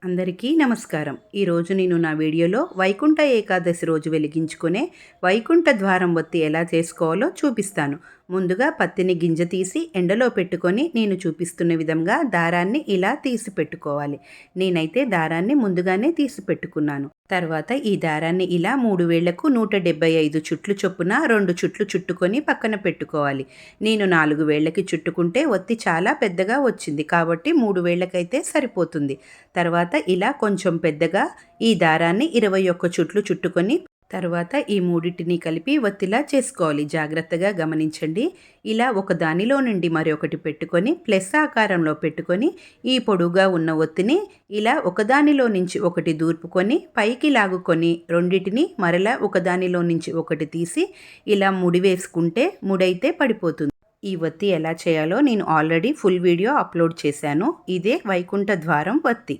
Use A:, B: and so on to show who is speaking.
A: అందరికీ నమస్కారం. ఈరోజు నేను నా వీడియోలో వైకుంఠ ఏకాదశి రోజు వెలిగించుకునే వైకుంఠ ద్వారం ఒత్తి ఎలా చేసుకోవాలో చూపిస్తాను. ముందుగా పత్తిని గింజ తీసి ఎండలో పెట్టుకొని నేను చూపిస్తున్న విధంగా దారాన్ని ఇలా తీసి పెట్టుకోవాలి. నేనైతే దారాన్ని ముందుగానే తీసి పెట్టుకున్నాను. తర్వాత ఈ దారాన్ని ఇలా 3 వేళ్లకు 175 చుట్లు చొప్పున 2 చుట్లు చుట్టుకొని పక్కన పెట్టుకోవాలి. నేను 4 వేళ్లకి చుట్టుకుంటే ఒత్తి చాలా పెద్దగా వచ్చింది కాబట్టి 3 వేళ్లకైతే సరిపోతుంది. తర్వాత ఇలా కొంచెం పెద్దగా ఈ దారాన్ని 21 చుట్లు చుట్టుకొని తర్వాత ఈ మూడిటిని కలిపి ఒత్తిలా చేసుకోవాలి. జాగ్రత్తగా గమనించండి. ఇలా ఒక దానిలో నుండి మరొకటి పెట్టుకొని ప్లస్ ఆకారంలో పెట్టుకొని ఈ పొడుగా ఉన్న ఒత్తిని ఇలా ఒకదానిలో నుంచి ఒకటి దూర్పుకొని పైకి లాగుకొని రెండిటిని మరలా ఒకదానిలో నుంచి ఒకటి తీసి ఇలా ముడివేసుకుంటే ముడైతే పడిపోతుంది. ఈ ఒత్తి ఎలా చేయాలో నేను ఆల్రెడీ ఫుల్ వీడియో అప్లోడ్ చేశాను. ఇదే వైకుంఠ ద్వారం ఒత్తి.